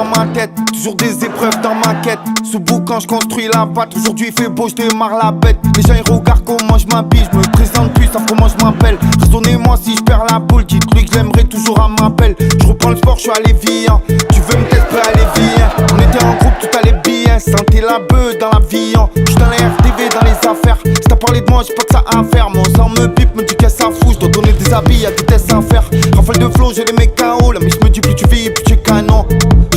dans ma tête, toujours des épreuves dans ma quête. Sous boucan je construis la patte, aujourd'hui il fait beau, je démarre la bête. Les gens ils regardent comment je m'habille, je me présente plus, savent comment je m'appelle. Raisonnez-moi si je perds la boule, dites-lui que j'aimerais toujours à ma belle. Je reprends le sport, je suis allé viens. Tu veux me tester, allez viens. On était en groupe, tout allait bien. Sentez la beuh dans l'avion. J'suis dans les RTV, dans les affaires. Si t'as parlé de moi, j'ai pas que ça à faire. Mon sang me pipe, me dit qu'est-ce que ça fout. J'dois donner des habits, y'a des tests à faire. Rafale de flow, j'ai les mecs KO. La miss me dit plus tu vis, plus tu es canon.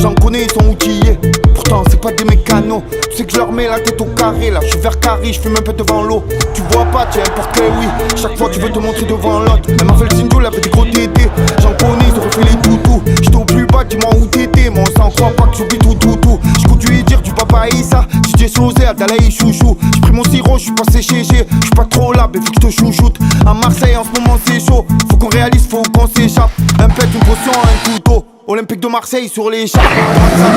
J'en connais, ils sont outillés. Pourtant, c'est pas des mécanos. Tu sais que je leur mets la tête au carré. Là, je suis vert carré, je fume un peu devant l'eau. Tu vois pas, tu importe que oui. Chaque fois, tu veux te montrer devant l'autre. Elle m'a fait le single, elle avait des gros tétés. J'en connais, ils auraient fait les toutous. J'étais au plus bas, dis-moi où t'étais. Mon sang croit pas que j'oublie tout. J'conduis dire du papa Issa. DJ Sosé, Adalaï chouchou. J'pris mon sirop, j'suis passé chez G. J'suis pas trop là, mais faut que j'te chouchoute. À Marseille, en ce moment, c'est chaud. Faut qu'on réalise, faut qu'on s'échappe. Un pet, une potion, un couteau. Olympique de Marseille sur les chars. J'vais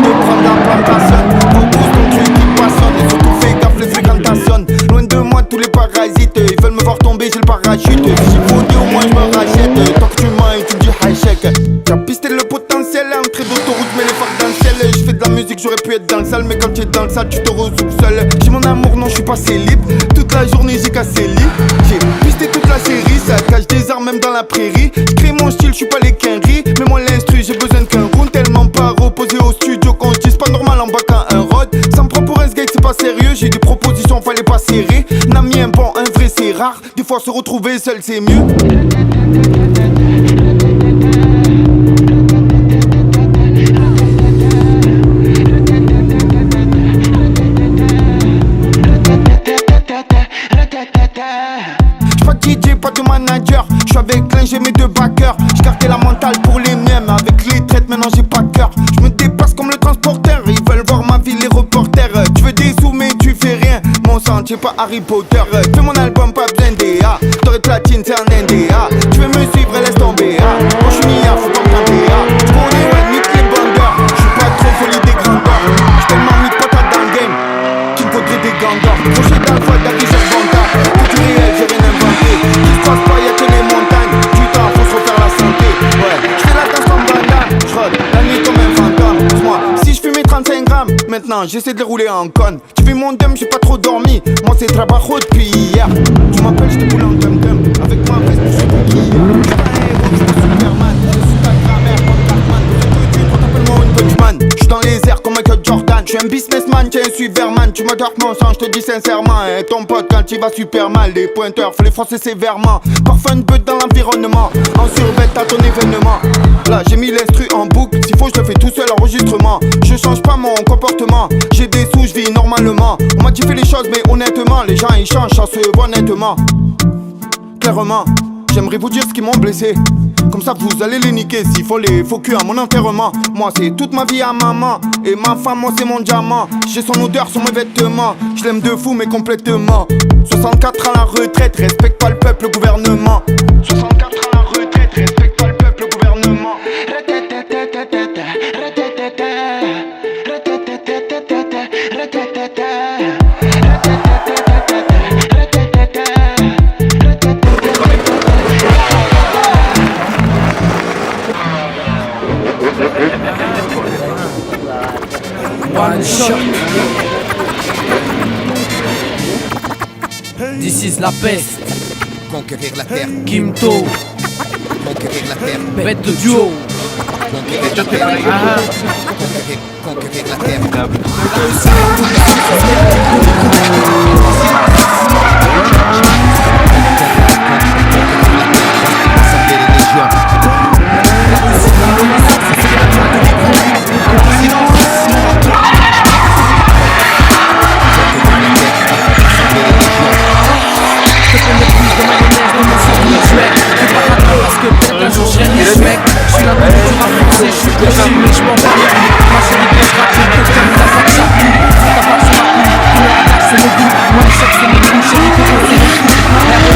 te prendre la plantation. Focus, ton truc qui passionne. Et surtout fais gaffe les fréquentations. Loin de moi tous les parasites. Ils veulent me voir tomber, j'ai le parachute. Si j'ai faudé au moins j'me rachète. Tant que tu mens et tu me dis high check. T'as pisté le potentiel, entrée d'autoroute mais les phares dans le ciel. J'fais de la musique, j'aurais pu être dans le salle. Mais quand tu es dans le salle, tu te retrouves seul. J'ai mon amour, non j'suis pas célib. Toute la journée j'ai cassé le lit. J'ai pisté toute la série, ça cache des armes même dans la prairie. J'crée mon style, j'suis pas les quinries. Mais moi l'instru, j'ai besoin qu'un round. Tellement pas reposé au studio qu'on se dise pas normal en bas qu'un road. Ça me prend pour un skate, c'est pas sérieux. J'ai des propositions, fallait pas serrer. N'ami un bon, un vrai c'est rare. Des fois se retrouver seul c'est mieux. J'suis pas DJ, pas de manager. J'suis avec l'un, j'ai mes deux backers. J'gardais la mentale pour les miens, mais avec les traites maintenant j'ai pas de cœur. J'me dépasse comme le transporteur, ils veulent voir ma vie les reporters. Tu veux des sous mais tu fais rien, mon sang t'es pas Harry Potter. Fais mon album pas besoin d'EA, t'aurais platine c'est un NDA. Tu veux me suivre laisse tomber, moi j'suis Nia, faut pas me tenter. J'connais ouais, nique les bandeurs, j'suis pas trop folie des grandeurs. J'suis tellement mis de patate dans le game, qu'il me faudrait des gangers. Projet dans le voile d'Harry Gervonta, tout du réel j'ai rien inventé. Qui se passe pas y'a que les montagnes, du temps faut se refaire la santé. Ouais, j'fais la danse comme bandane, j'rôde la nuit comme un fantôme. Moi, si j'fumais 35 grammes, maintenant j'essaie de les rouler en conne. Tu fais mon dum, j'ai pas trop dormi, moi c'est trabajo depuis hier. Tu m'appelles, j'te boule en dum-dum, avec moi veste, j'suis pour qui. J'suis pas un héros, j'suis pas Superman. Je suis ta grammaire comme Cartman. Tu t'appelles-moi une punchman. J'suis dans les airs comme Michael Jordan. J'suis un businessman, t'es un suiverman. Tu me dark mon sang, j'te dis sincèrement. Et ton pote quand il va super mal, les pointeurs, faut les forcer sévèrement. Parfois une beute dans l'environnement, en survêt à ton événement. Là j'ai mis l'instru en boucle, s'il faut je le fais tout seul enregistrement. Je change pas mon comportement, j'ai des sous, je vis normalement. On m'a dit fais les choses mais honnêtement, les gens ils changent, ça se voit nettement. Clairement, j'aimerais vous dire ce qui m'ont blessé. Comme ça vous allez les niquer, s'il faut les faux culs à mon enterrement. Moi c'est toute ma vie à maman, et ma femme moi c'est mon diamant. J'ai son odeur sur mes vêtements, je l'aime de fou mais complètement. 64 à la retraite, respecte pas le peuple, le gouvernement. 64 à la retraite, respecte pas le peuple, le gouvernement. One shot. This is la peste. Conquérir la terre. Kimto. Conquérir la terre. Bête de duo. Conquérir la terre. Conquérir la terre. Parce que peut-être un jour je serai riche mec. Je suis là pour le rap français, je suis cloché mais je m'en bats les couilles. Ma chérie que je rappe, que comme t'as pas de chapeau. T'as pas sur ma couille, tout le radar c'est le goût. Moi les chocs c'est mes couilles, chérie que c'est les couilles.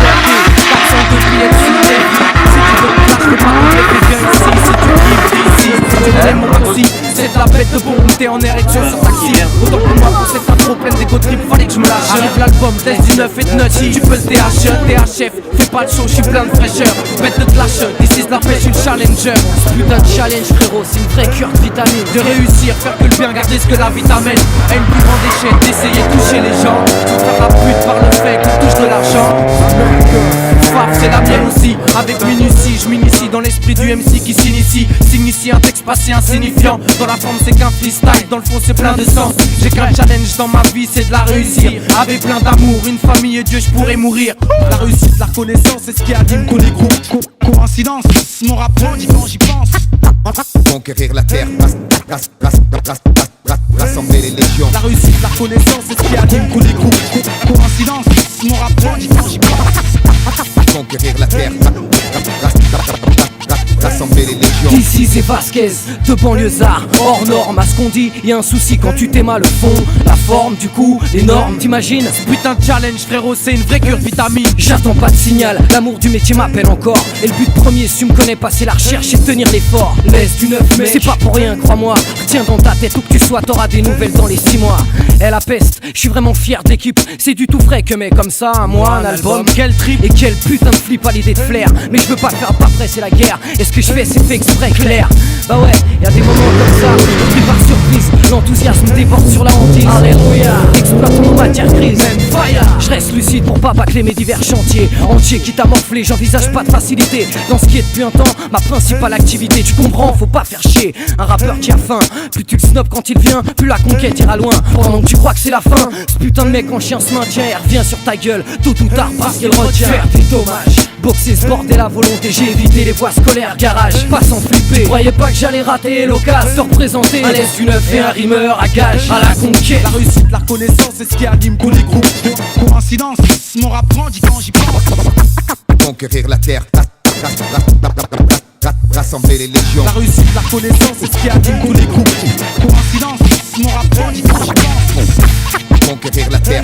RERT, 400 de billets sur les vies. Si tu veux que je peux pas compléter, viens ici. Si tu vibres ici, si tu l'aimes mon aussi. C'est de la bête de bon, t'es en érection sur taxi. Autant pour moi pour cette intro. pleine d'égo trip, fallait que je me lâche. Arrive l'album, test du 9 et de nutty. Tu peux le THF, fais pas le show, j'suis plein de fraîcheur. Bête de clash, this is la pêche, une challenger. Ce putain de challenge frérot, c'est une vraie cure de vitamine. De réussir, faire que le bien, garder ce que la vie t'amène. À une plus grande échelle, d'essayer de toucher les gens. Tout faire la pute par le fait qu'on touche de l'argent. Faf, c'est la mienne aussi. Avec minutie, je m'initie dans l'esprit du MC qui s'initie. S'initie un texte passé insignifiant. Dans la forme c'est qu'un freestyle, dans le fond c'est plein de sens. J'ai qu'un challenge dans ma vie, c'est de la réussir. Avec plein d'amour, une famille et Dieu, je pourrais mourir. La réussite, la reconnaissance, c'est ce qui anime qu'on écoute. Coïncidence, mon rap dit quand j'y pense. Conquérir la terre, rassembler les légions. La réussite, la reconnaissance, c'est ce qui anime qu'on écoute. Coïncidence, mon rap dit quand j'y pense. Conquérir la terre, rassembler les légions. D'ici c'est Vasquez, de banlieusards, hors norme. À ce qu'on dit, y'a un souci quand tu t'aimes le fond. La forme, du coup, les normes, t'imagines? Putain de challenge frérot, c'est une vraie cure vitamine. J'attends pas de signal, l'amour du métier m'appelle encore. Et le but premier, si tu me connais pas, c'est la recherche et tenir l'effort. Laisse du neuf mec, c'est pas pour rien, crois-moi. Retiens dans ta tête où que tu sois, t'auras des nouvelles dans les 6 mois. Elle la peste, je suis vraiment fier de l'équipe. C'est du tout frais que mec comme ça, un mois, un album. Quel trip et quel putain de flip à l'idée de flair. Mais je veux pas faire pas près, c'est la guerre. Et ce que je fais, c'est fait exprès clair. Bah ouais, y'a des moments comme ça, pris par surprise. L'enthousiasme déborde sur la hantise. Alléluia, exploitons nos matières grises. Je reste lucide pour pas bâcler mes divers chantiers. Entier quitte à morfler, j'envisage pas de facilité. Dans ce qui est depuis un temps, ma principale activité. Tu comprends, faut pas faire chier. Un rappeur qui a faim, plus tu le snobs quand il vient, plus la conquête ira loin. Pendant que tu crois que c'est la fin, ce putain de mec en chien se maintient et revient sur ta gueule, tôt ou tard parce qu'il retient. Faire des dommages, boxer ce bordel à volonté. J'ai évité les voies scolaires, garage, pas sans flipper. Croyais pas que j'allais rater l'occasion de représenter un laisse du neuf et un rimeur à gage. À la conquête, la réussite, la reconnaissance, c'est ce qui anime qu'on écoute. Coïncidence, mon rap dit quand j'y pense. Conquérir la terre, rassembler les légions. La réussite, la reconnaissance, c'est ce qui anime qu'on écoute. Coïncidence, mon rap dit quand j'y pense. Conquérir la terre,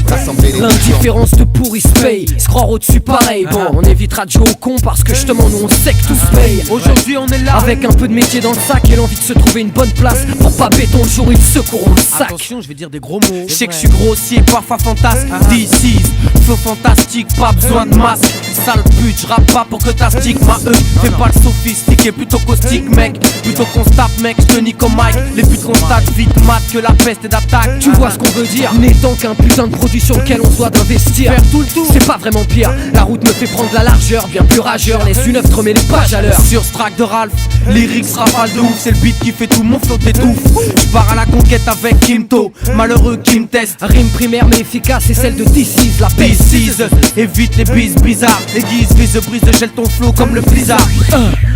rassembler les légions. l'indifférence de pourri se paye. Se croire au-dessus pareil. Bon, on évitera de jouer au con parce que justement nous on sait que tout se paye. Aujourd'hui on est là avec un peu de métier dans le sac et l'envie de se trouver une bonne place pour pas béton le jour où ils secourront le sac. Attention, je vais dire des gros mots. Je sais que je suis grossier, parfois fantasque. This is feu fantastique, pas besoin de masque. Sale pute, j'rappe pas pour que t'astiques ma fais pas le sophistiqué, plutôt caustique mec. Plutôt qu'on se tape mec, je te nique au mic. Les putes constatent vite mat que la peste est d'attaque. Tu vois ce qu'on veut dire, n'étant qu'un putain de produit sur lequel on se doit d'investir. Faire tout le tour, c'est pas vraiment pire. La route me fait prendre la largeur, bien plus rageur. Laisse une œuvre, te remets les pages à l'heure. Sur ce track de Ralph, lyrics rafale de ouf. C'est le beat qui fait tout, mon flow t'étouffe. J'pars à la conquête avec Kimto, malheureux qui me teste. Rime primaire mais efficace, c'est celle de DC's, la This is, évite les bises bizarres. Aiguise, vise, brise, gèle ton flow comme le blizzard.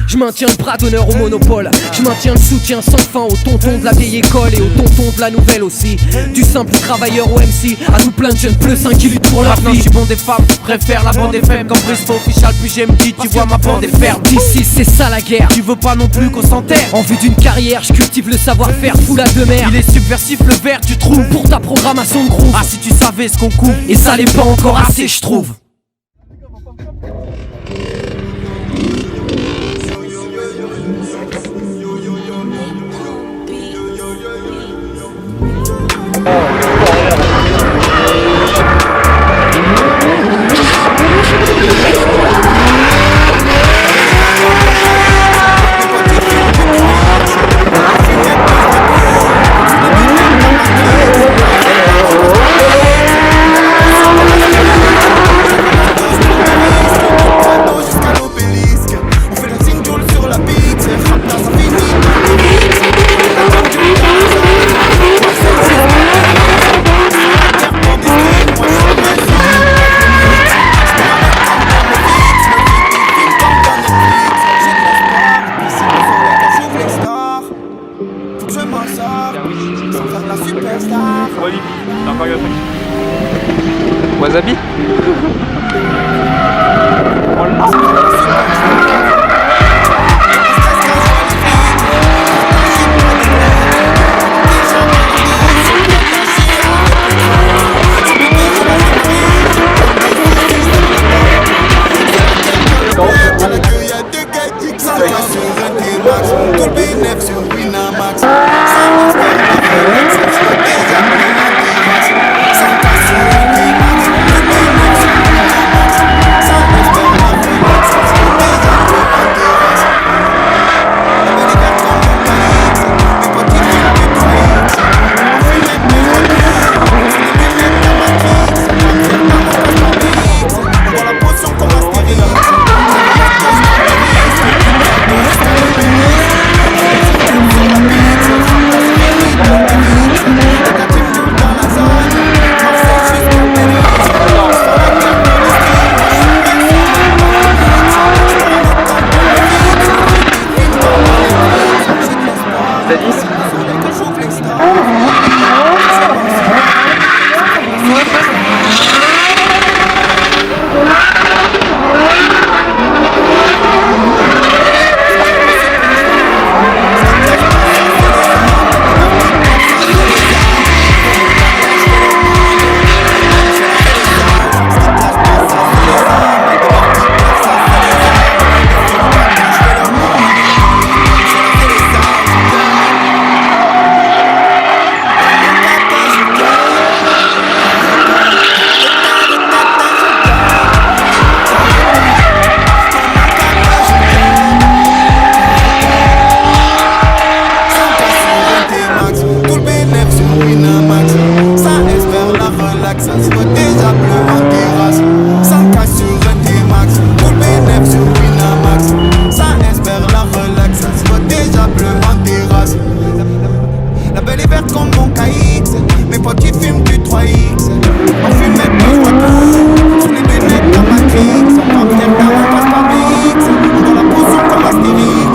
Je maintiens le bras d'honneur au monopole. Je maintiens le soutien sans fin aux tontons de la vieille école et aux tontons de la nouvelle aussi. Du simple travailleur au MC à tout plein de jeunes plus sains qui luttent pour leur Maintenant vie. je suis bon des femmes, préfère la bande FM comme Briscoe official. Puis j'aime dit, tu vois ma bande est ferme. D'ici c'est ça la guerre. Tu veux pas non plus qu'on s'enterre. En vue d'une carrière, je cultive le savoir-faire, fou la de mer. Il est subversif le verre, tu trouves. Pour ta programmation de groove. Ah si tu savais ce qu'on couvre. Et ça l'est pas encore assez, je trouve. Wasabi. Tout le bénéfice sur Winamax. dans mon KX. Mes potes ils fument du 3X. On fume maintenant je vois tout. Sur les lunettes la Matrix. On va bien là on passe par BX. On voit la potion comme Astérix.